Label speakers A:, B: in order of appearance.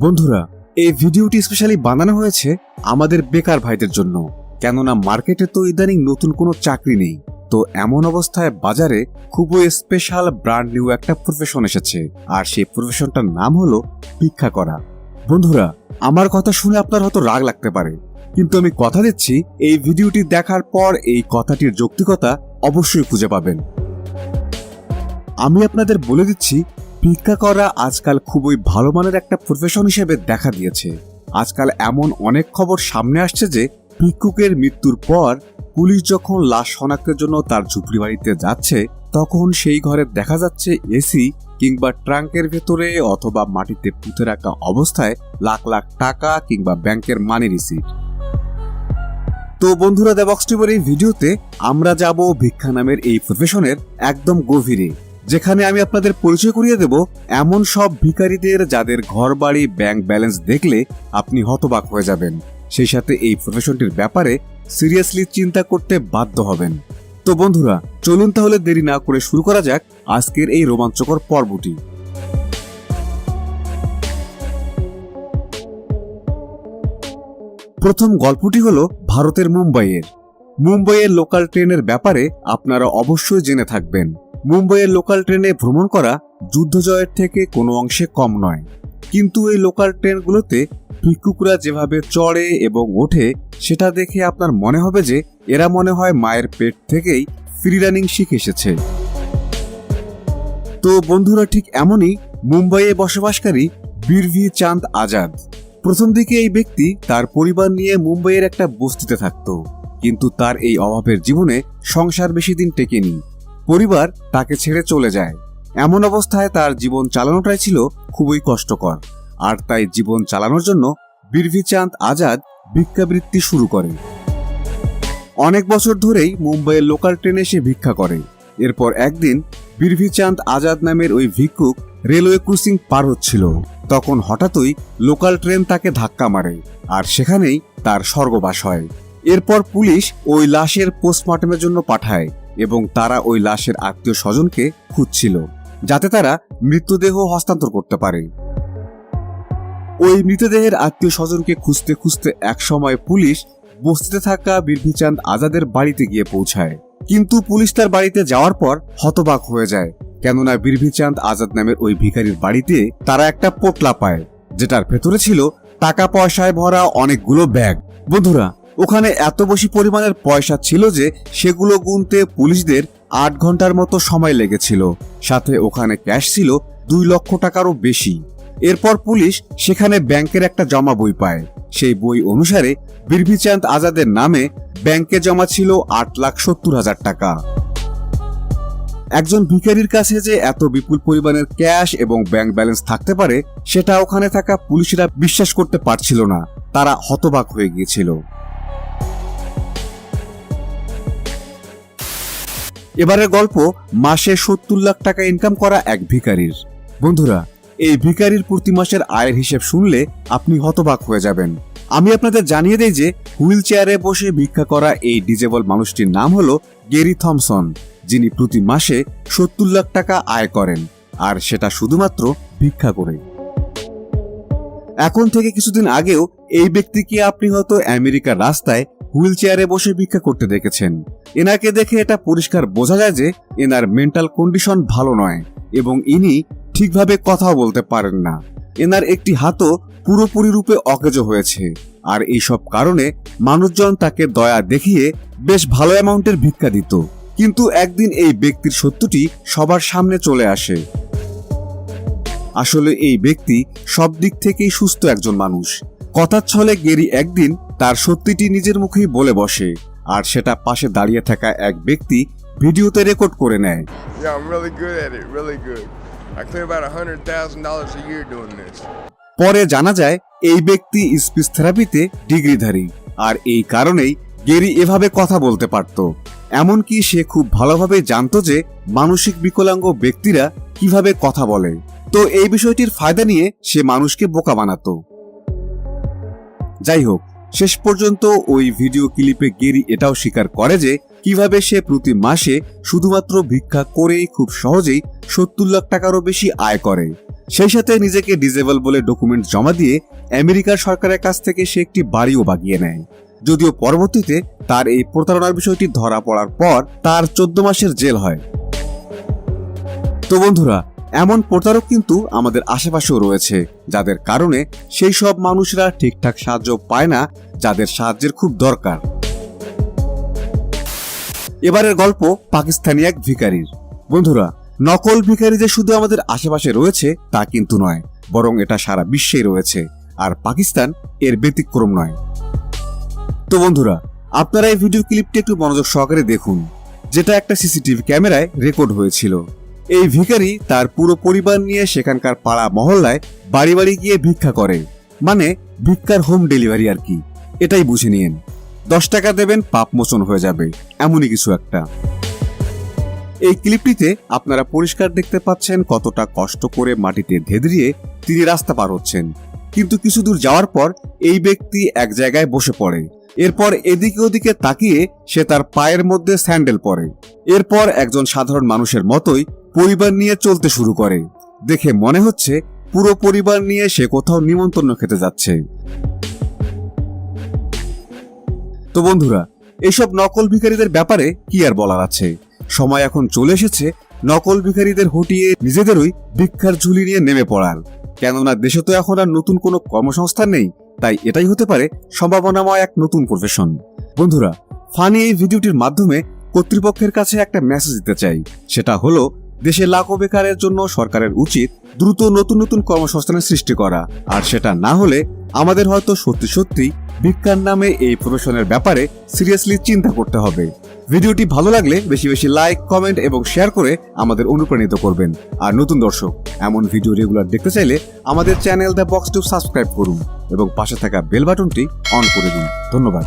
A: বন্ধুরা, এই ভিডিওটি স্পেশালি বানানো হয়েছে আমাদের বেকার ভাইদের জন্য, কেননা মার্কেটে তো ইদানিং নতুন কোনো চাকরি নেই। তো এমন অবস্থায় বাজারে খুবই স্পেশাল ব্র্যান্ড নিউ একটা প্রফেশন এসেছে, আর সেই প্রফেশনটার নাম হলো ভিক্ষা করা। বন্ধুরা, আমার কথা শুনে আপনার হয়তো রাগ লাগতে পারে, কিন্তু আমি কথা দিচ্ছি এই ভিডিওটি দেখার পর এই কথাটির যৌক্তিকতা অবশ্যই খুঁজে পাবেন। আমি আপনাদের বলে দিচ্ছি, ভিক্ষা করা আজকাল খুবই ভালো মানের একটা প্রফেশন হিসেবে দেখা দিয়েছে। আজকাল এমন অনেক খবর সামনে আসছে যে ভিক্ষুকের মৃত্যুর পর পুলিশ যখন লাশ শনাক্তের জন্য তার ঝুপড়ি বাড়িতে যাচ্ছে, তখন সেই ঘরে দেখা যাচ্ছে এসি কিংবা ট্রাঙ্কের ভেতরে অথবা মাটিতে পুঁতে রাখা অবস্থায় লাখ লাখ টাকা কিংবা ব্যাংকের মানি রিসিট। তো বন্ধুরা, দ্য বক্স টিভির এই ভিডিওতে আমরা যাব ভিক্ষা নামের এই প্রফেশনের একদম গভীরে, যেখানে আমি আপনাদের পরিচয় করিয়ে দেব এমন সব ভিখারিদের যাদের ঘর বাড়ি ব্যাংক ব্যালেন্স দেখলে আপনি হতবাক হয়ে যাবেন, সেই সাথে এই প্রফেশনটির ব্যাপারে সিরিয়াসলি চিন্তা করতে বাধ্য হবেন। তো বন্ধুরা, চলুন তাহলে দেরি না করে শুরু করা যাক আজকের এই রোমাঞ্চকর পর্বটি। প্রথম গল্পটি হলো ভারতের মুম্বাইয়ের লোকাল ট্রেনের ব্যাপারে আপনারা অবশ্যই জেনে থাকবেন। মুম্বাইয়ের লোকাল ট্রেনে ভ্রমণ করা যুদ্ধ জয়ের থেকে কোনো অংশে কম নয়, কিন্তু এই লোকাল ট্রেনগুলোতে ভিক্ষুকরা যেভাবে চড়ে এবং ওঠে সেটা দেখে আপনার মনে হবে যে এরা মনে হয় মায়ের পেট থেকেই ফ্রি রানিং শিখে এসেছে। তো বন্ধুরা, ঠিক এমনই মুম্বাইয়ে বসবাসকারী বীরভি চাঁদ আজাদ। প্রথম দিকে এই ব্যক্তি তার পরিবার নিয়ে মুম্বাইয়ের একটা বস্তিতে থাকত, কিন্তু তার এই অভাবের জীবনে সংসার বেশি দিন টেকেনি। পরিবার তাকে ছেড়ে চলে যায়। এমন অবস্থায় তার জীবন চালানোটাই ছিল খুবই কষ্টকর, আর তাই জীবন চালানোর জন্য বীরভি চাঁদ আজাদ ভিক্ষাবৃত্তি শুরু করে। অনেক বছর ধরেই মুম্বাইয়ের লোকাল ট্রেনে সে ভিক্ষা করে। এরপর একদিন বীরভি চাঁদ আজাদ নামের ওই ভিক্ষুক রেলওয়ে ক্রসিং পার হচ্ছিল, তখন হঠাৎই লোকাল ট্রেন তাকে ধাক্কা মারে, আর সেখানেই তার স্বর্গবাস হয়। এরপর পুলিশ ওই লাশের পোস্টমর্টমের জন্য পাঠায় এবং তারা ওই লাশের আত্মীয় স্বজনকে খুঁজছিল, যাতে তারা মৃতদেহ হস্তান্তর করতে পারে। ওই মৃতদেহের আত্মীয় স্বজনকে খুঁজতে খুঁজতে একসময় পুলিশ বস্তিতে থাকা বীরভি চাঁদ আজাদের বাড়িতে গিয়ে পৌঁছায়, কিন্তু পুলিশ তার বাড়িতে যাওয়ার পর হতবাক হয়ে যায়, কেননা বীরভি চাঁদ আজাদ নামের ওই ভিখারির বাড়িতে তারা একটা পোটলা পায়, যেটার ভেতরে ছিল টাকা পয়সায় ভরা অনেকগুলো ব্যাগ। বন্ধুরা, ওখানে এত বেশি পরিমাণের পয়সা ছিল যে সেগুলো গুনতে পুলিশদের 8 ঘন্টার মতো সময় লেগেছিল। সাথে ওখানে ক্যাশ ছিল 2 লক্ষ টাকারও বেশি। এরপর পুলিশ সেখানে ব্যাংকের একটা জমা বই পায়। সেই বই অনুসারে বীরভি চাঁদ আজাদের নামে ব্যাংকে জমা ছিল 8,70,000 টাকা। একজন ভিখারির কাছে যে এত বিপুল পরিমাণের ক্যাশ এবং ব্যাংক ব্যালেন্স থাকতে পারে সেটা ওখানে থাকা পুলিশরা বিশ্বাস করতে পারছিল না, তারা হতবাক হয়ে গিয়েছিল। এবারের গল্প মাসে 70 লাখ টাকা ইনকাম করা এক ভিখারির। বন্ধুরা, এই ভিখারির প্রতি মাসের আয়ের হিসেব শুনলে আপনি হতবাক হয়ে যাবেন। আমি আপনাদের জানিয়ে দেই যে হুইল চেয়ারে বসে ভিক্ষা করা এই ডিজেবল মানুষটির নাম হলো গ্যারি থমসন, যিনি প্রতি মাসে 70 লাখ টাকা আয় করেন, আর সেটা শুধুমাত্র ভিক্ষা করে। এখন থেকে কিছুদিন আগেও এই ব্যক্তিকে আপনি হয়তো আমেরিকার রাস্তায় হুইল চেয়ারে বসে ভিক্ষা করতে দেখেছেন। এনাকে দেখে এটা পরিষ্কার বোঝা যায় যে এনার মেন্টাল কন্ডিশন ভালো নয় এবং ইনি ঠিকভাবে কথাও বলতে পারেন না। এনার একটি হাতও পুরোপুরি রূপে অকেজো হয়েছে, আর এইসব কারণে মানুষজন তাকে দয়া দেখিয়ে বেশ ভালো অ্যামাউন্টের ভিক্ষা দিত। কিন্তু একদিন এই ব্যক্তির সত্যটি সবার সামনে চলে আসে। আসলে এই ব্যক্তি সব দিক থেকেই সুস্থ একজন মানুষ। কথার ছলে গ্যারি একদিন তার সত্যিটি নিজের মুখেই বলে বসে, আর সেটা পাশে দাঁড়িয়ে থাকা এক ব্যক্তি ভিডিওতে রেকর্ড করে নেয়। পরে জানা যায় এই ব্যক্তি স্পিচ থেরাপিতে ডিগ্রিধারী, আর এই কারণেই গ্যারি এভাবে কথা বলতে পারত। এমনকি সে খুব ভালোভাবে জানতো যে মানসিক বিকলাঙ্গ ব্যক্তিরা কিভাবে কথা বলে। তো এই বিষয়টির ফায়দা নিয়ে সে মানুষকে বোকা বানাতো। যাই হোক, শেষ পর্যন্ত ওই ভিডিও ক্লিপে গ্যারি এটাও স্বীকার করে যে কিভাবে সে প্রতি মাসে শুধুমাত্র ভিক্ষা করেই খুব সহজেই 70 লাখ টাকারও বেশি আয় করে। সেই সাথে নিজেকে ডিসেবল বলে ডকুমেন্ট জমা দিয়ে আমেরিকার সরকারের কাছ থেকে সে একটি বাড়িও বাগিয়ে নেয়। যদিও পরবর্তীতে তার এই প্রতারণার বিষয়টি ধরা পড়ার পর তার 14 মাসের জেল হয়। তো বন্ধুরা, এমন প্রতারক কিন্তু আমাদের আশেপাশেও রয়েছে, যাদের কারণে সেই সব মানুষরা ঠিকঠাক সাহায্য পায় না যাদের সাহায্যের খুব দরকার। এবারের গল্প পাকিস্তানি এক ভিখারির। বন্ধুরা, নকল ভিখারি যে শুধু আমাদের আশেপাশে রয়েছে তা কিন্তু নয়, বরং এটা সারা বিশ্বেই রয়েছে, আর পাকিস্তান এর ব্যতিক্রম নয়। তো বন্ধুরা, আপনারা এই ভিডিও ক্লিপটি একটু মনোযোগ সহকারে দেখুন, যেটা একটা সিসিটিভি ক্যামেরায় রেকর্ড হয়েছিল। এই ভিখারি তার পুরো পরিবার নিয়ে সেখানকার পাড়া মহল্লায় বাড়ি বাড়ি গিয়ে ভিক্ষা করে, মানে ভিক্ষার হোম ডেলিভারি আর কি। এটাই বুঝে নিয়েন। 10 টাকা দেবেন, পাপ মোচন হয়ে যাবে, এমনই কিছু একটা। এই ক্লিপটিতে আপনারা পরিষ্কার দেখতে পাচ্ছেন কতটা কষ্ট করে মাটিতে ধেদরিয়ে তিনি রাস্তা পার হচ্ছেন। কিন্তু কিছু দূর যাওয়ার পর এই ব্যক্তি এক জায়গায় বসে পড়ে। এরপর এদিকে ওদিকে তাকিয়ে সে তার পায়ের মধ্যে স্যান্ডেল পরে। এরপর একজন সাধারণ মানুষের মতোই পরিবার নিয়ে চলতে শুরু করে। দেখে মনে হচ্ছে পুরো পরিবার নিয়ে সে কোথাও নিমন্ত্রণ খেতে যাচ্ছে। তো বন্ধুরা, এইসব নকল ভিখারিদের ব্যাপারে কি আর বলার আছে। সময় এখন চলে এসেছে নকল ভিখারিদের হটিয়ে নিজেদেরই ভিক্ষার ঝুলি নিয়ে নেমে পড়ার। কেননা দেশে তো এখন আর নতুন কোনো কর্মসংস্থান নেই, তাই এটাই হতে পারে সম্ভাবনাময় এক নতুন প্রফেশন। বন্ধুরা, ফানি এই ভিডিওটির মাধ্যমে কর্তৃপক্ষের কাছে একটা মেসেজ দিতে চাই। সেটা হলো, দেশে লাখো বেকারের জন্য সরকারের উচিত দ্রুত নতুন নতুন কর্মসংস্থানের সৃষ্টি করা। আর সেটা না হলে আমাদের হয়তো সত্যি সত্যি ভিক্ষার নামে এই প্রফেশনের ব্যাপারে সিরিয়াসলি চিন্তা করতে হবে। ভিডিওটি ভালো লাগলে বেশি বেশি লাইক, কমেন্ট এবং শেয়ার করে আমাদের অনুপ্রাণিত করবেন। আর নতুন দর্শক এমন ভিডিও রেগুলার দেখতে চাইলে আমাদের channel the box tube subscribe করুন এবং পাশে থাকা বেল বাটনটি অন করে দিন। ধন্যবাদ।